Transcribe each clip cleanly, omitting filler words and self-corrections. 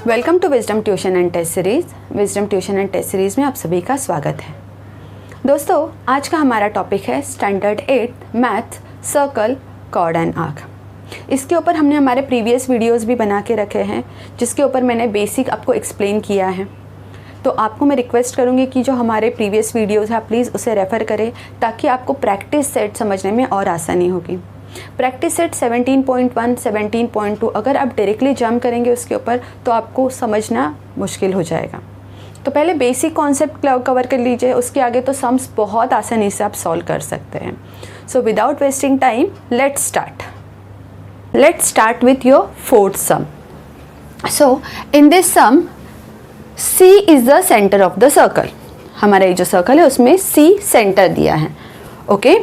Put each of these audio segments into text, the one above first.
Welcome to Wisdom tuition and Test Series. Wisdom tuition and Test Series में आप सभी का स्वागत है। दोस्तों, आज का हमारा टॉपिक है standard 8 maths, circle, chord and arc. इसके ऊपर हमने हमारे प्रीवियस वीडियोस भी बना के रखे हैं, जिसके ऊपर मैंने बेसिक आपको एक्सप्लेन किया है। तो आपको मैं रिक्वेस्ट करूँगी कि जो हमारे प्रीवियस वीडियोज़ हैं, प्लीज़ उसे रेफ़र करें ताकि आपको प्रैक्टिस सेट समझने में और आसानी होगी। प्रैक्टिस सेट 17.1, 17.2 अगर आप डायरेक्टली जंप करेंगे उसके ऊपर तो आपको समझना मुश्किल हो जाएगा। तो पहले बेसिक कॉन्सेप्ट कवर कर लीजिए, उसके आगे तो सम्स बहुत आसानी से आप सॉल्व कर सकते हैं। So without wasting time let's start with your fourth sum. So in this sum C is the centre of the circle. हमारा ये जो सर्कल है उसमें C सेंटर दिया है। Okay,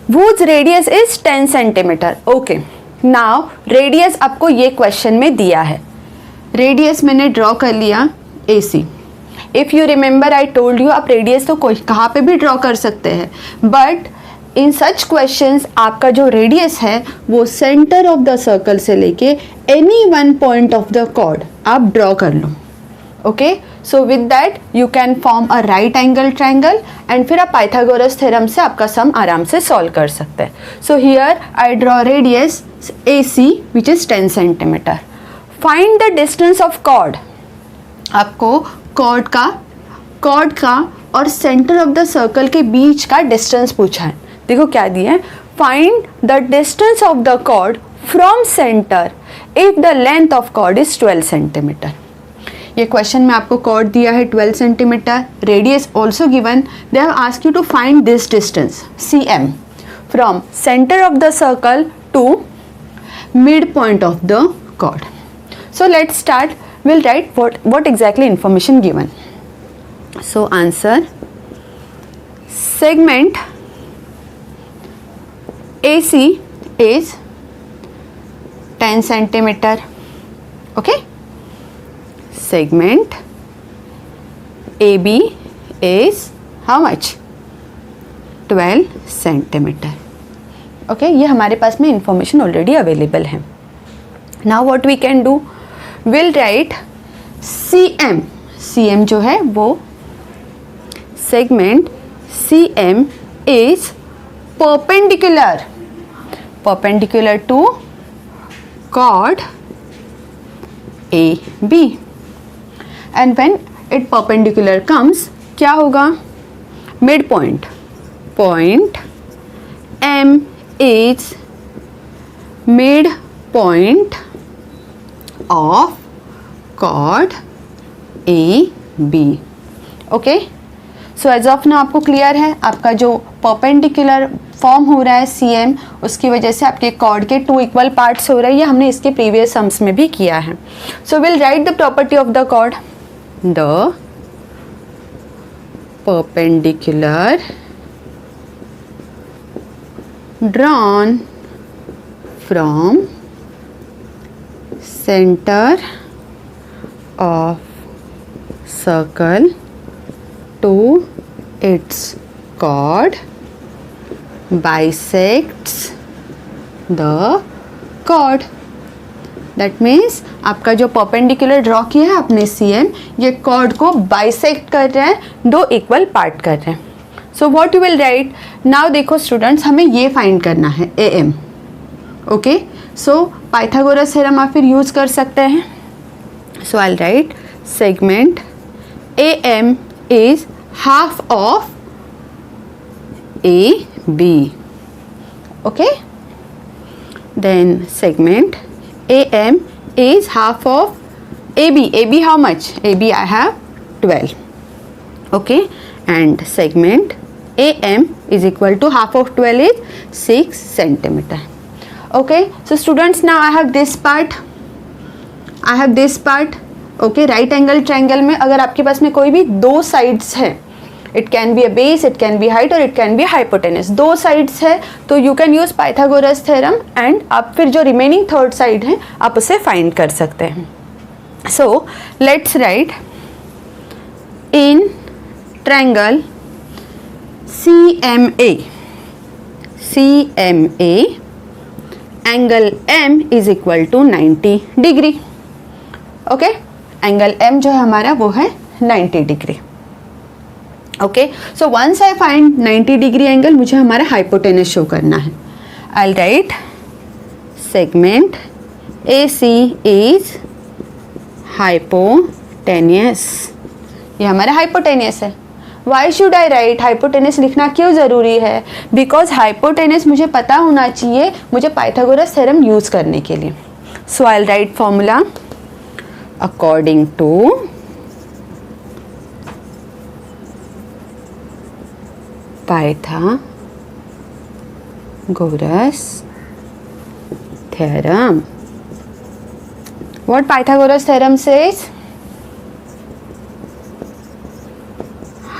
whose radius is 10 centimetre. Okay, now radius आपको ये question में दिया है। रेडियस मैंने ड्रॉ कर लिया AC। If you remember I told you, आप रेडियस तो कोई कहाँ पे भी ड्रॉ कर सकते हैं, बट इन सच क्वेश्चंस आपका जो रेडियस है वो सेंटर ऑफ द सर्कल से लेके any one point of the chord आप ड्रॉ कर लो। Okay, so with that you can form a right angle triangle and फिर आप पाइथागोरस थ्योरम से आपका सम आराम से सॉल्व कर सकते हैं। So here I draw radius AC which is 10 centimetre. Find the distance of chord. आपको कॉर्ड का और सेंटर ऑफ द सर्कल के बीच का डिस्टेंस पूछा है। देखो क्या दिया है, find the distance of the chord from centre if the length of chord is 12 centimetre. ये क्वेश्चन में आपको कॉर्ड दिया है 12 centimetre, radius also given. They have asked you to find this distance CM from centre of the circle to mid point of the chord. So let's start, will write what exactly information given. So answer, segment AC is 10 centimeter. Okay, segment AB is how much? 12 centimeter. Okay, ये हमारे पास में information already available है। Now what we can do, will write CM जो है वो segment CM is perpendicular to chord AB, and when it perpendicular comes क्या होगा, mid point M is mid point of chord AB. Okay, so as of ना आपको clear है, आपका जो परपेंडिकुलर फॉर्म हो रहा है CM, उसकी वजह से आपके कॉर्ड के 2 इक्वल पार्ट्स हो रहे हैं। ये हमने इसके प्रीवियस सम्स में भी किया है। So will write the property of the chord. The perpendicular drawn from centre of circle to its chord bisects the chord. That means आपका जो परपेंडिकुलर ड्रॉ किया है आपने CM, ये कॉर्ड को बाइसेक्ट कर रहे हैं, 2 इक्वल पार्ट कर रहे हैं। So what you will write now, देखो स्टूडेंट्स, हमें ये फाइंड करना है AM। Okay, so Pythagoras theorem आप फिर यूज कर सकते हैं। So I will write segment AM is half of AB. Okay, then segment AM is half of AB how much? AB I have 12. Okay, and segment AM is equal to half of 12 is 6 centimeter. Okay, so students, now I have this part. Okay, right angle triangle में अगर आपके पास में कोई भी 2 sides है, it can be a base, it can be height और it can be hypotenuse, 2 sides है, तो you can use Pythagoras theorem and आप फिर जो रिमेनिंग थर्ड साइड है आप उसे फाइंड कर सकते हैं। So let's write in triangle CMA CMA, angle M is equal to 90 degree. Okay, angle M जो है हमारा वो है 90 degree. Okay, so once I find 90 degree angle, मुझे हमारा हाइपोटेनस शो करना है। I write segment AC is hypotenuse, ये हमारा हाइपोटेनियस है। Why should I write, hypotenuse लिखना क्यों ज़रूरी है? बिकॉज हाइपोटेनस मुझे पता होना चाहिए मुझे पाइथागोरस थ्योरम यूज़ करने के लिए। So I write formula according to Pythagoras theorem. What Pythagoras theorem says?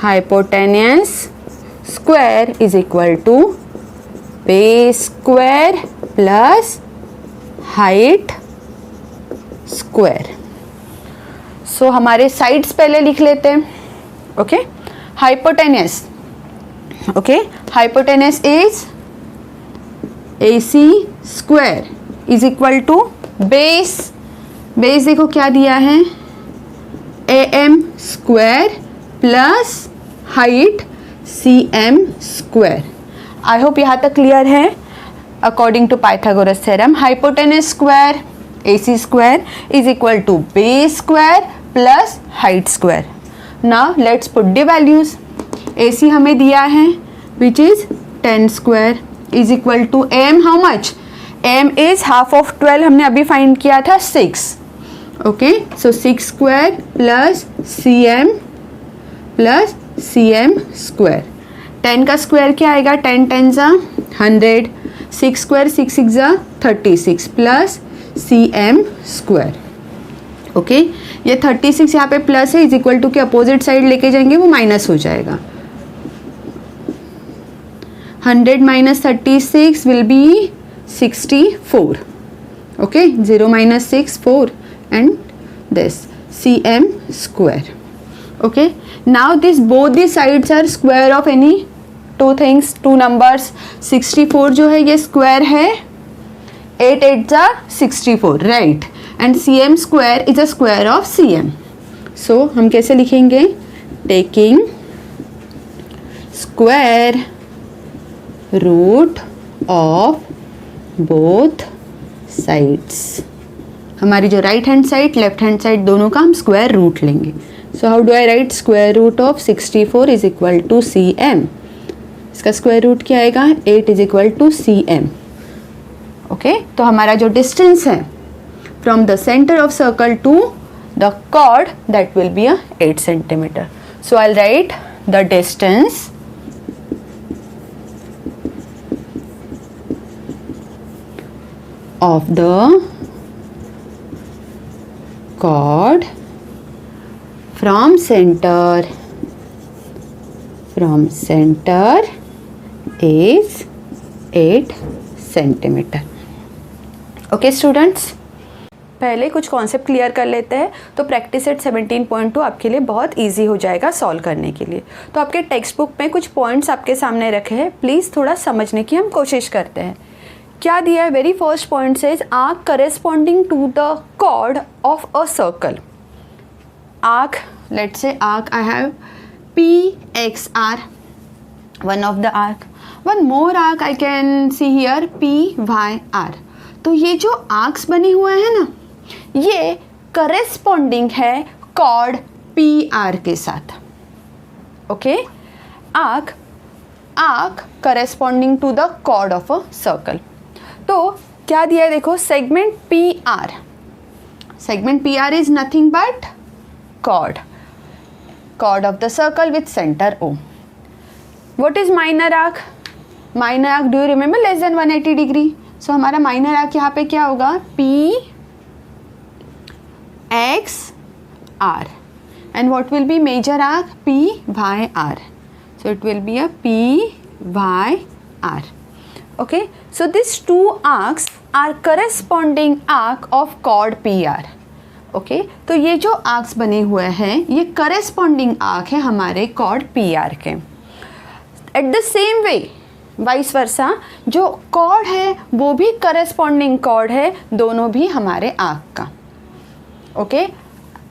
Hypotenuse square is equal to base square plus height square. So हमारे sides पहले लिख लेते हैं. Okay? Hypotenuse. Okay? Hypotenuse is AC square is equal to base. Base देखो क्या दिया है, AM square plus height CM square. I hope यहाँ तक क्लियर है। According to Pythagoras theorem, hypotenuse square AC square is equal to base square plus height square. Now let's put the values. AC हमें दिया है which is 10 square is equal to AM how much, M is half of 12, हमने अभी find किया था 6। Okay, so 6 square plus CM square. 10 का square क्या आएगा, 10 10 जा 100, 6 स्क्वायर 6 6 जा 36 प्लस CM स्क्वायर। ओके, ये 36 यहाँ पे प्लस है, इज इक्वल टू के अपोजिट साइड लेके जाएंगे वो माइनस हो जाएगा। 100 minus 36 will be 64. Okay, 0 minus 6 4 and this CM square. Okay, now this both the sides are square of any two things, two numbers. 64 जो है ये square है, 8 8 जा 64, right? And CM square is a square of CM. So हम कैसे लिखेंगे, taking square root of both sides. हमारी जो right hand side left hand side दोनों का हम स्क्वायर रूट लेंगे। So how do I write, square root of 64 is equal to CM। इसका स्क्वायर रूट क्या आएगा, 8 is equal to CM। Okay, तो हमारा जो डिस्टेंस है from the centre of circle to the chord that will be 8 centimetre. So I write the distance of the chord from center is 8 centimetre. Okay students, पहले कुछ concept clear कर लेते हैं तो प्रैक्टिस सेट 17.2 आपके लिए बहुत इजी हो जाएगा सॉल्व करने के लिए। तो आपके टेक्स्ट बुक में कुछ पॉइंट्स आपके सामने रखे हैं, प्लीज़ थोड़ा समझने की हम कोशिश करते हैं। क्या दिया है, very first point says arc corresponding to the chord of a circle. Arc, let's say arc I have PXR, one of the arc, one more arc I can see here PYR। तो ये जो arcs बने हुए हैं ना, ये corresponding है cord PR के साथ। Okay, arc corresponding to the chord of a circle. तो क्या दिया है देखो, segment PR is nothing but chord of the circle with centre O। What is minor arc? Minor arc, do you remember, less than 180 degree. So हमारा minor arc यहाँ पे क्या होगा, PXR, and what will be major arc, PYR। So it will be a PYR. Okay, so these two arcs are corresponding arc of chord PR. Okay, तो ये जो arcs बने हुए हैं ये corresponding arc है हमारे chord PR के। At the same way, vice versa जो कॉर्ड है वो भी करस्पॉन्डिंग कॉर्ड है, दोनों भी हमारे आँख का। Okay,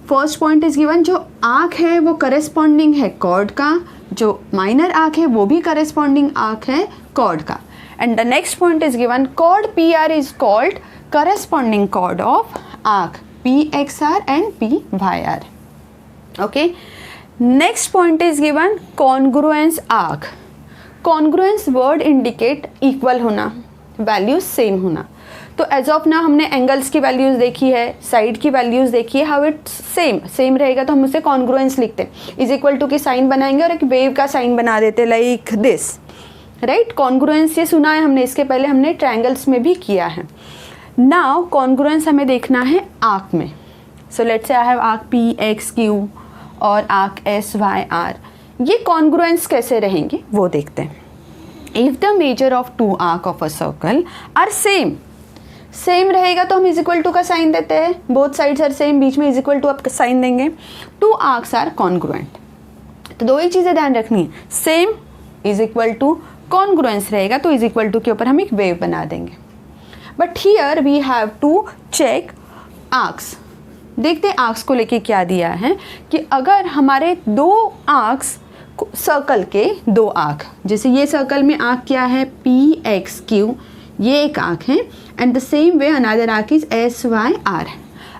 first point is given, जो आँख है वो करस्पॉन्डिंग है कॉर्ड का, जो माइनर आँख है वो भी करस्पॉन्डिंग आँख है कॉर्ड का। And the next point is given, chord P R is called corresponding chord of arc P X R and P Y R. Okay, next point is given congruence arc. Congruence word indicate equal होना, values same होना। तो as of ना हमने angles की values देखी है, side की values देखी है, हाउ इट सेम रहेगा तो हम उसे कॉन्ग्रुएंस लिखते हैं। इज इक्वल टू की साइन बनाएंगे और एक वेव का साइन बना देते लाइक दिस, राइट। कॉन्ग्रुएंस ये सुना है हमने, इसके पहले हमने ट्रायंगल्स में भी किया है। नाउ कॉन्ग्रुएंस हमें देखना है आर्क में। So let's say I have arc P X Q और आर्क एस वाई आर। ये कॉन्ग्रुएंस कैसे रहेंगे वो देखते हैं। If the measure of two arc of a circle are same रहेगा तो हम इज इक्वल टू का साइन देते हैं, बोथ साइड्स आर सेम, बीच में इज इक्वल टू आप साइन देंगे। टू आर्क्स आर कॉन्ग्रुएंट, तो दो ही चीज़ें ध्यान रखनी है, same is equal to, congruence रहेगा तो इज इक्वल टू के ऊपर हम एक वेव बना देंगे। But here we have to check arcs. देखते हैं आर्क्स को लेके क्या दिया है कि अगर हमारे दो आर्क्स सर्कल के दो आर्क, जैसे ये सर्कल में आर्क क्या है पी एक्स क्यू, ये एक आर्क है, and the same way another arc is S Y R.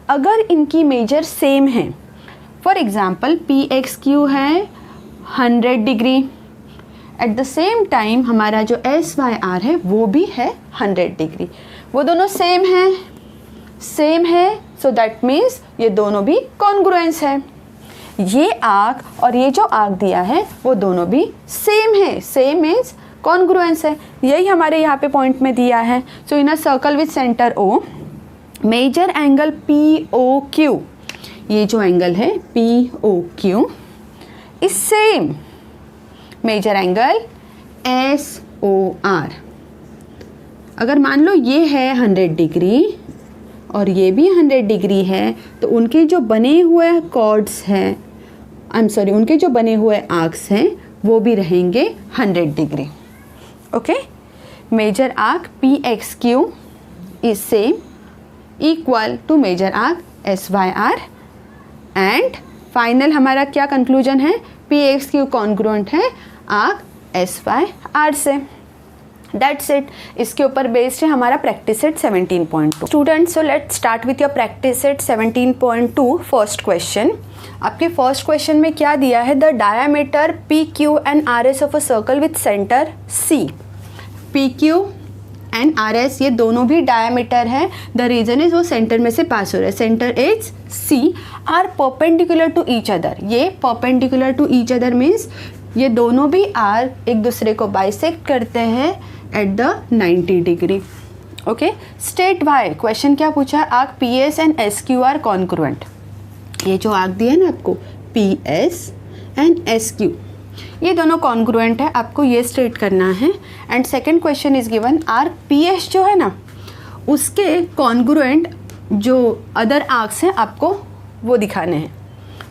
अगर इनकी मेजर सेम है, for example P X Q है 100 degree, at the same time हमारा जो एस वाई आर है वो भी है 100 डिग्री, वो दोनों सेम है, सो दैट मीन्स ये दोनों भी कॉन्ग्रुएंस है। ये आर्क और ये जो आर्क दिया है वो दोनों भी सेम है, सेम मीन्स कॉन्ग्रुएंस है। यही हमारे यहाँ पे पॉइंट में दिया है। So in a circle with centre O, major angle P O Q, ये जो एंगल है P O Q is same major angle S O R. अगर मान लो ये है 100 डिग्री और ये भी 100 डिग्री है, तो उनके जो बने हुए कॉर्ड्स हैं, उनके जो बने हुए आर्क्स हैं वो भी रहेंगे 100 degree. Okay, measure arc P X Q is same equal to major arc S Y R, and final हमारा क्या कंक्लूजन है, पी एक्स क्यू कॉन्ग्रुएंट है आर्क एस वाई आर से। That's it. इसके ऊपर बेस्ड है हमारा practice set 17.2। Students, so let's start with your practice set 17.2 first question. आपके फर्स्ट क्वेश्चन में क्या दिया है, the diameter P Q and R S of a circle with centre C. P Q and R S ये दोनों भी diameter है, the reason is वो सेंटर में से पास हो रहा है, centre is C, are perpendicular to each other. ये perpendicular to each other means ये दोनों भी आर एक दूसरे को बाइसेक्ट करते हैं at the 90 degree. Okay, state why. Question क्या पूछा, arc P S and S Q are congruent. ये जो आर्क दिया है ना आपको P S and S Q, ये दोनों कॉन्ग्रुएंट है, आपको ये स्टेट करना है। And second question is given, arc P S जो है ना उसके कॉन्ग्रुएंट जो अदर आर्क्स हैं आपको वो दिखाने हैं।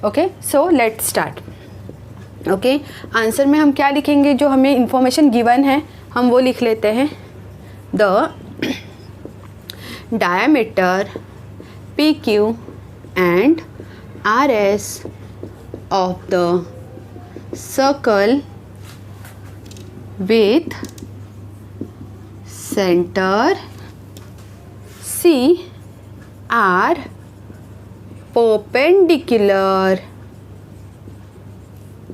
Okay, so let's start. Okay, answer में हम क्या लिखेंगे, जो हमें इंफॉर्मेशन गिवन है हम वो लिख लेते हैं। The diameter P Q and R S of the circle with centre C are perpendicular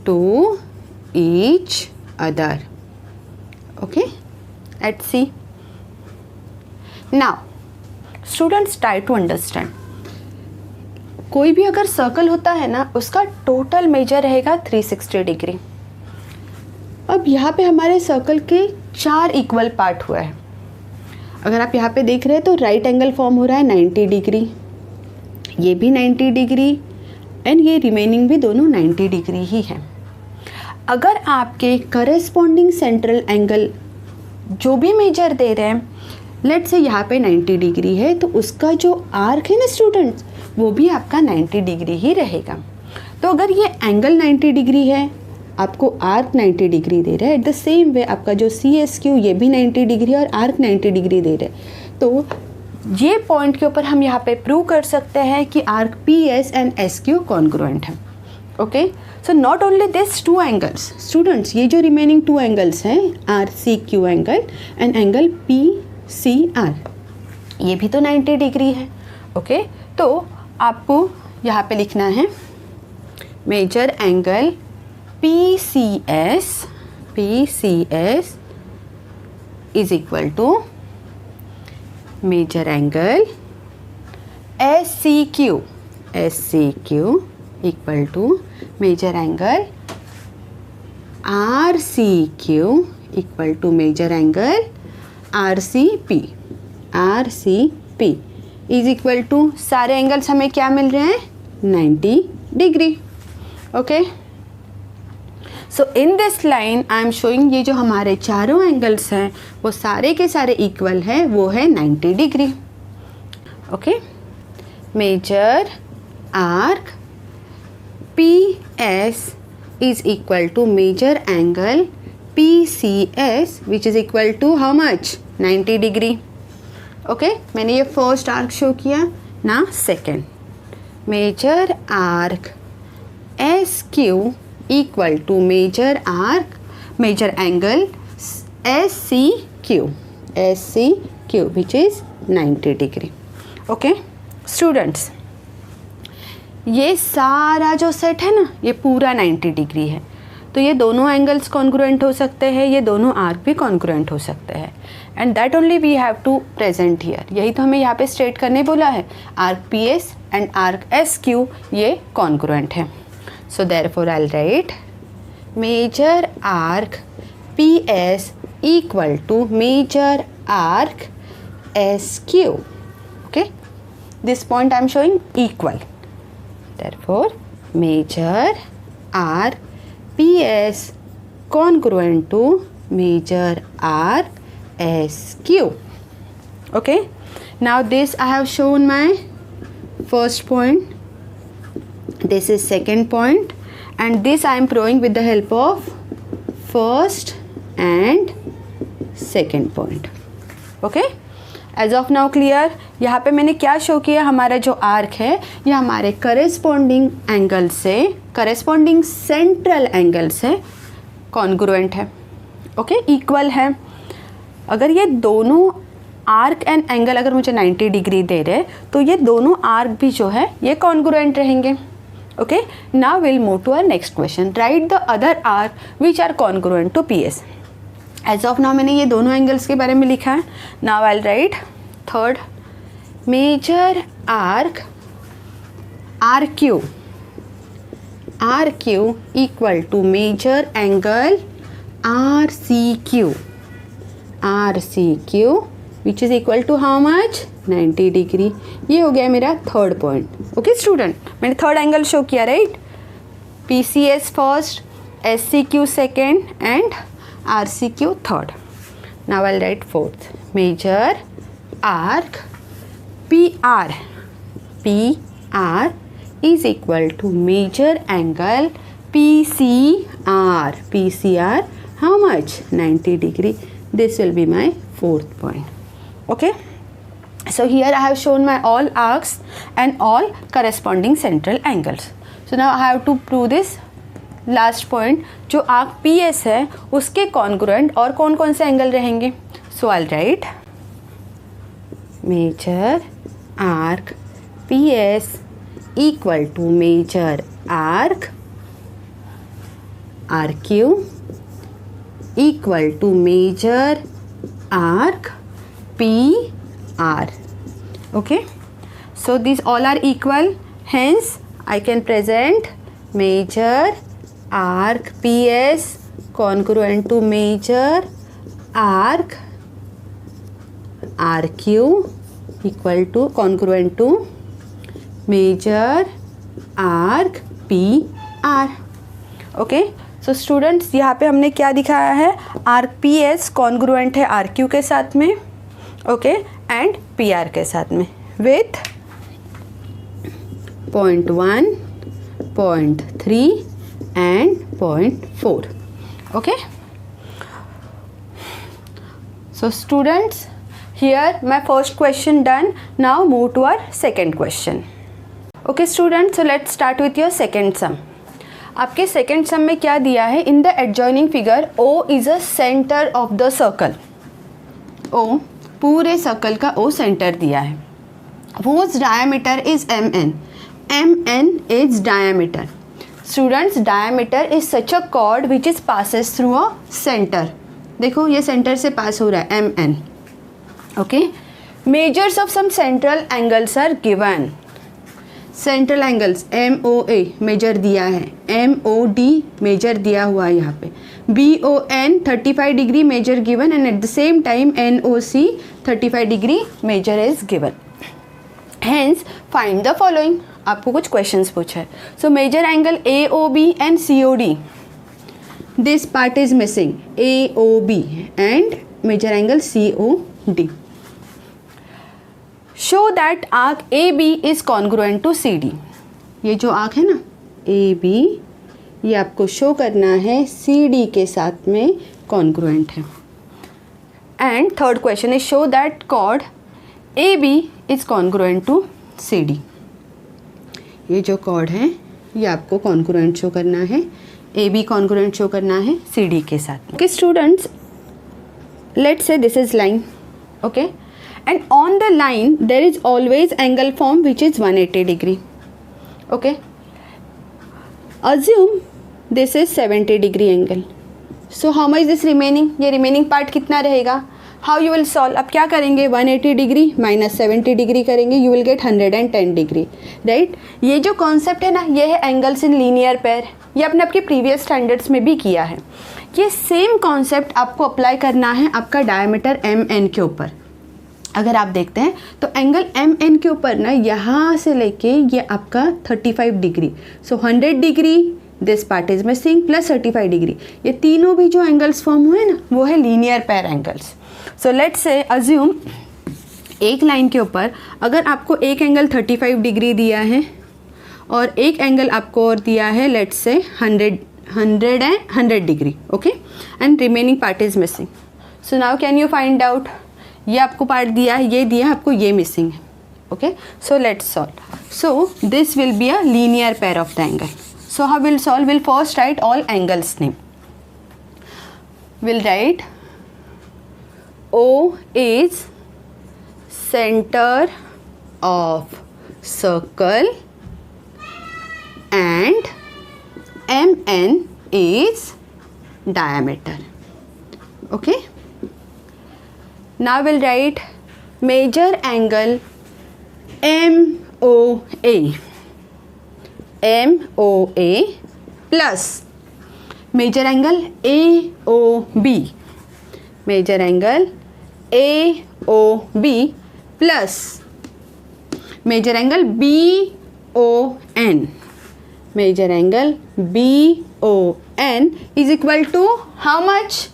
to each other. Okay, let's see. Now students try to understand, कोई भी अगर सर्कल होता है ना उसका टोटल मेजर रहेगा 360 डिग्री। अब यहाँ पे हमारे सर्कल के 4 इक्वल पार्ट हुआ है। अगर आप यहाँ पे देख रहे हैं तो राइट एंगल फॉर्म हो रहा है 90 डिग्री, ये भी 90 डिग्री एंड ये रिमेनिंग भी दोनों 90 डिग्री ही है। अगर आपके करस्पॉन्डिंग सेंट्रल एंगल जो भी मेजर दे रहे हैं, लेट्स से यहाँ पे 90 डिग्री है, तो उसका जो आर्क है ना स्टूडेंट्स वो भी आपका 90 डिग्री ही रहेगा। तो अगर ये एंगल 90 डिग्री है आपको आर्क 90 डिग्री दे रहा है, एट द सेम वे आपका जो CSQ ये भी 90 डिग्री और आर्क 90 डिग्री दे रहा है। तो ये पॉइंट के ऊपर हम यहाँ पे प्रूव कर सकते हैं कि arc PS and SQ congruent है। Okay, so not only this two angles students, ये जो रिमेनिंग टू एंगल्स हैं RCQ angle and angle PCR, ये भी तो 90 डिग्री है। ओके, तो आपको यहाँ पे लिखना है measure angle PCS is equal to measure angle SCQ equal to measure angle RCQ equal to measure angle RCP is equal to, सारे एंगल्स हमें क्या मिल रहे हैं 90 degree. Okay, so in this line I am showing ये जो हमारे चारों एंगल्स हैं वो सारे के सारे इक्वल है, वो है 90 degree. Okay, measure arc PS is equal to major angle PCS which is equal to how much 90 degree. Okay, मैंने ये फर्स्ट आर्क शो किया ना, second measure arc SQ equal to measure angle SCQ which is 90 degree. Okay students, ये सारा जो set है ना ये पूरा 90 डिग्री है, तो ये दोनों एंगल्स कॉन्ग्रुएंट हो सकते हैं, ये दोनों आर्क भी कॉन्ग्रुएंट हो सकते हैं, and that only we have to present here. यही तो हमें यहाँ पे स्टेट करने बोला है, arc PS and arc SQ ये कॉन्ग्रुएंट है। So therefore I will write major arc PS equal to major arc SQ। Okay, this point I am showing equal, therefore major arc PS congruent to major arc SQ. Okay, now this I have shown my first point, this is second point, and this I am proving with the help of first and second point. Okay, as of now clear. यहाँ पे मैंने क्या show किया, हमारा जो arc है ये हमारे करेस्पॉन्डिंग एंगल से, करेस्पॉन्डिंग सेंट्रल एंगल से कॉन्ग्रुएंट है। ओके, इक्वल है। अगर ये दोनों आर्क एंड एंगल अगर मुझे 90 डिग्री दे रहे तो ये दोनों आर्क भी जो है ये कॉन्ग्रुएंट रहेंगे। Okay, now will move to our next question, write the other arc which are congruent to PS। As of now मैंने ये दोनों एंगल्स के बारे में लिखा है। Now I will write third measure arc RQ equal to measure angle RCQ which is equal to how much 90 degree. ये हो गया मेरा थर्ड पॉइंट। ओके स्टूडेंट, मैंने थर्ड एंगल शो किया, right, PCS first, SCQ second and RCQ third. Now I'll write fourth. Major arc PR is equal to major angle PCR. How much? 90 degree. This will be my fourth point. Okay. So here I have shown my all arcs and all corresponding central angles. So now I have to prove this last point, जो arc PS है उसके congruent और कौन कौन से angle रहेंगे। So I will write major arc PS equal to major arc RQ equal to major arc PR. Okay, so this all are equal, hence I can present major arc PS congruent to major arc RQ equal to congruent to major arc PR. Okay, so students यहाँ पे हमने क्या दिखाया है, arc PS congruent है RQ के साथ में, ओके, एंड PR के साथ में with 0.1, 0.3 and 1.4. Okay. So students, here my first question done. Now move to our second question. Okay students, so let's start with your second sum. आपके second sum में क्या दिया है? In the adjoining figure O is a centre of the circle. O पूरे circle का O centre दिया है. whose diameter is mn. mn is diameter. Students, diameter is such a chord which is passes through a center. देखो ये centre से pass हो रहा है mn. Okay. Measures of some central angles are given. Central angles MOA measure दिया है, MOD major दिया हुआ है यहाँ पे, BON 35 degree measure given and at the same time NOC 35 degree measure is given. Hence find the following. आपको कुछ questions पूछा है. So measure angle AOB and COD. This part is missing. AOB and measure angle COD. Show that arc AB is congruent to CD. ये जो arc है ना AB, ये आपको शो करना है CD के साथ में कॉन्ग्रुएंट है. And third question is show that chord AB is congruent to CD. ये जो कॉर्ड है ये आपको कॉन्ग्रुएंट शो करना है, AB कॉन्ग्रुएंट शो करना है CD के साथ. Okay students, let's say this is line. Okay, and on the line there is always angle form which is 180 degree. Okay, assume this is 70 degree angle. So how much this remaining? ये remaining part कितना रहेगा? How you will solve? अब क्या करेंगे? 180 degree minus 70 degree करेंगे, you will get 110 degree. Right. ये जो concept है ना, ये है एंगल्स इन लीनियर पेयर. ये आपने आपके प्रीवियस स्टैंडर्ड्स में भी किया है. ये सेम कॉन्सेप्ट आपको अप्लाई करना है आपका डायमीटर MN के ऊपर. अगर आप देखते हैं तो एंगल MN के ऊपर ना यहाँ से लेके ये आपका 35 degree. So 100 degree, this part is missing, plus 35 degree. ये तीनों भी जो एंगल्स फॉर्म हुए ना वो है linear pair angles. So let's से अज्यूम एक लाइन के ऊपर अगर आपको एक एंगल 35 डिग्री दिया है और एक एंगल आपको और दिया है let's say 100 degree. Okay, and remaining part is missing. So now can you find out. ये आपको पार्ट दिया है, ये दिया है आपको, ये मिसिंग है. Okay, so let's solve. So this will be a linear pair of the angle. So how will solve? Will first right all angles name. Will write O is center of circle and MN is diameter. Okay. Now we'll write major angle MOA. MOA plus major angle AOB. Major angle AOB plus major angle BON. Major angle BON is equal to how much?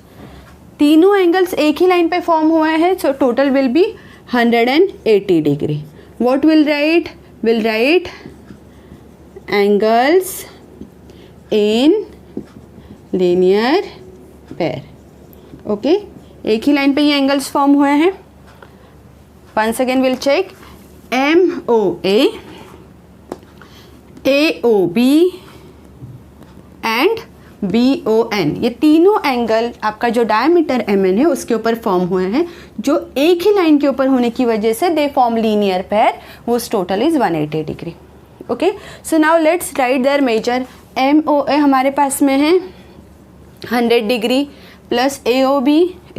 तीनों angles एक ही line पे form हुए हैं, so total will be 180 degree. What will write? Will write angles in linear pair. Okay, एक ही line पे ये एंगल्स फॉर्म हुए हैं. Once again will check MOA, AOB and BON. ये तीनों एंगल आपका जो डायमीटर MN है उसके ऊपर फॉर्म हुए हैं, जो एक ही लाइन के ऊपर होने की वजह से दे फॉर्म लीनियर पेयर. वो total is 180 degree. Okay, so now let's write their measure. MOA हमारे पास में है 100 degree plus AOB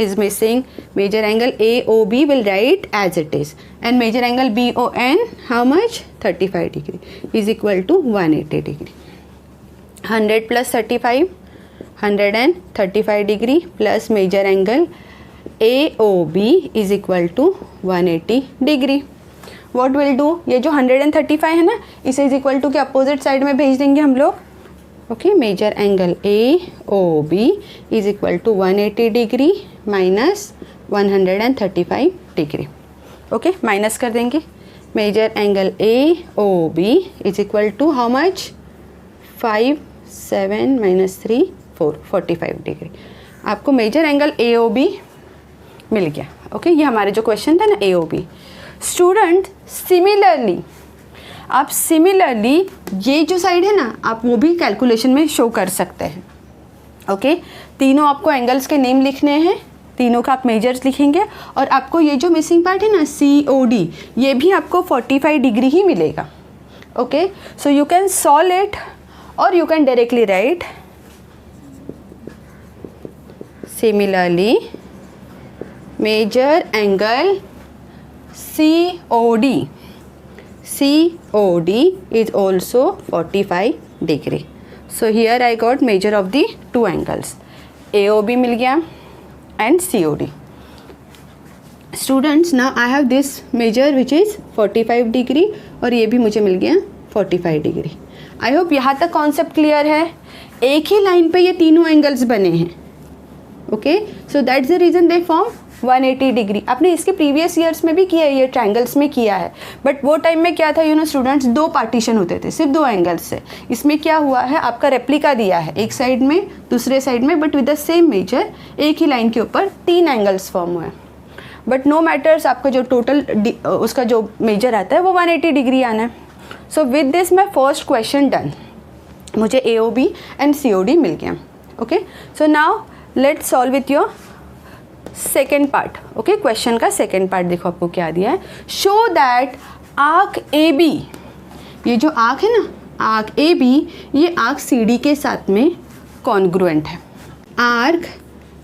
is missing. Major angle AOB will write as it is, and major angle BON how much? 35 degree is equal to 180 degree. 100 plus 35, 135 degree plus major angle AOB is equal to 180 degree. What will do? ये जो 135 है ना, इसे is equal to के opposite side में भेज देंगे हम लोग. Okay, measure angle AOB is equal to 180 degree minus 135 degree. Okay, minus कर देंगे. Measure angle AOB is equal to how much? 5 7 - 3 4 45 degree. आपको मेजर एंगल AOB मिल गया। ओके, ये हमारे जो क्वेश्चन था ना AOB। स्टूडेंट सिमिलरली ये जो साइड है ना, आप वो भी कैलकुलेशन में शो कर सकते हैं। ओके, तीनों आपको एंगल्स के नेम लिखने हैं, तीनों का आप मेजर्स लिखेंगे, और आपको ये जो मिसिंग पार्ट है ना COD, ये भी आपको 45 डिग्री ही मिलेगा। Okay, so you can solve it और you can directly write similarly major angle COD is also 45 degree. So here I got measure of the two angles. AOB मिल गया and COD. Students, now I have this measure which is 45 degree और ये भी मुझे मिल गया 45 degree. आई hope यहाँ तक concept clear है। एक ही लाइन पे ये तीनों एंगल्स बने हैं। Okay, so that's the reason they form 180 degree. आपने इसके प्रीवियस ईयर्स में भी किया है, ये ट्रायंगल्स में किया है, बट वो टाइम में क्या था स्टूडेंट्स, दो पार्टीशन होते थे सिर्फ दो एंगल्स से। इसमें क्या हुआ है, आपका रेप्लिका दिया है एक साइड में दूसरे साइड में, but with the same measure, एक ही लाइन के ऊपर 3 एंगल्स फॉर्म हुए। बट नो मैटर्स, आपका जो टोटल उसका जो मेजर आता है वो 180 डिग्री आना है। So with this my first question done, मुझे AOB एंड COD मिल गया। Okay, so now let's solve with your second part. Okay, question का सेकेंड पार्ट देखो आपको क्या दिया है। शो दैट आर्क AB, ये जो आर्क है ना, आर्क AB, ये आर्क CD के साथ में कॉन्ग्रुएंट है। Arc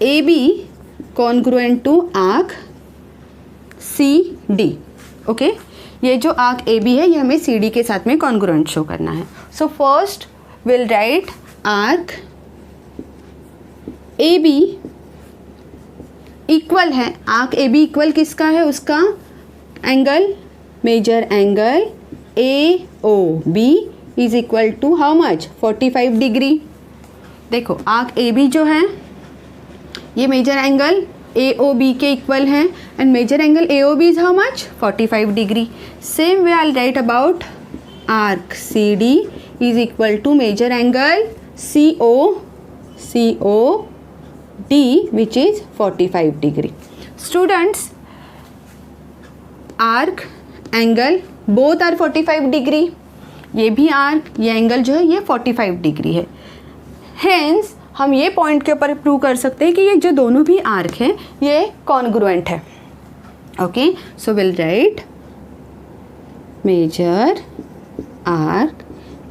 AB congruent to arc CD। Okay, ये जो आर्क AB है ये हमें CD के साथ में कॉन्ग्रुएंट शो करना है। So first will write arc AB equal है, आर्क AB इक्वल किसका है, उसका angle, measure angle AOB is equal to how much, 45 degree. देखो आर्क AB जो है ये मेजर एंगल AOB के इक्वल है, and measure angle AOB is how much, 45 degree. Same way I write about arc CD is equal to measure angle COD which is 45 degree. Students, arc, angle both are 45 degree. ये भी arc, ये angle जो है ये 45 degree है। Hence हम ये point के ऊपर प्रूव कर सकते हैं कि ये जो दोनों भी आर्क हैं ये कॉन्ग्रुएंट है। Okay, so will write major arc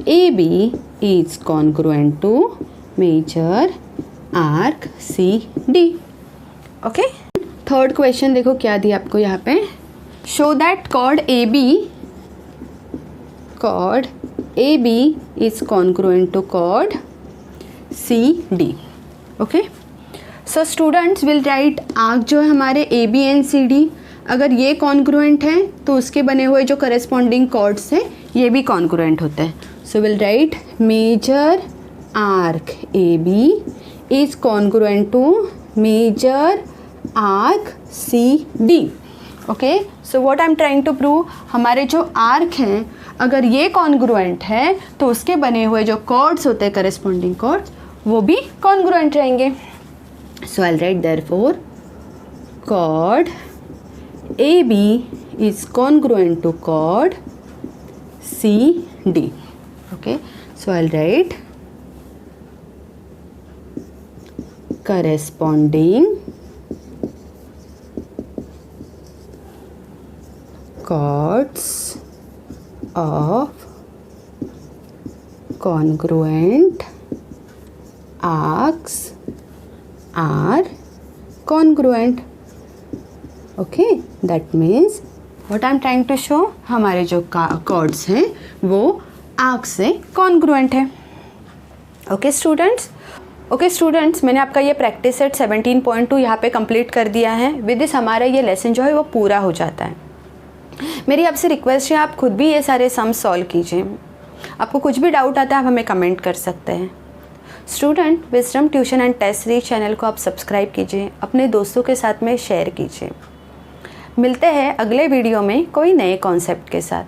AB is congruent to measure arc CD। Okay, third question देखो क्या दिया आपको यहाँ पे। Show that chord AB is congruent to chord CD। Okay, so students will write arc जो है हमारे AB and CD, अगर ये कॉन्ग्रुएंट है तो उसके बने हुए जो करस्पॉन्डिंग कॉर्ड्स हैं ये भी कॉन्ग्रुएंट होते हैं। So will write major arc AB is congruent to major arc CD। Okay, so what I am trying to prove, हमारे जो आर्क हैं अगर ये कॉन्ग्रुएंट है तो उसके बने हुए जो कॉर्ड्स होते हैं करस्पॉन्डिंग कॉर्ड्स वो भी कॉन्ग्रुएंट रहेंगे। So I write therefore chord AB is congruent to chord CD। Okay, so I write corresponding chords of congruent arcs are congruent। okay, that means what I'm trying to show, हमारे जो chords हैं वो arc से congruent है। Okay students, मैंने आपका ये practice set 17.2 यहाँ पे कंप्लीट कर दिया है। विद दिस हमारा ये लेसन जो है वो पूरा हो जाता है। मेरी आपसे रिक्वेस्ट है आप खुद भी ये सारे सम सॉल्व कीजिए। आपको कुछ भी डाउट आता है आप हमें कमेंट कर सकते हैं। Student, wisdom tuition and test series channel को आप सब्सक्राइब कीजिए, अपने दोस्तों के साथ में शेयर कीजिए। मिलते हैं अगले वीडियो में कोई नए कॉन्सेप्ट के साथ।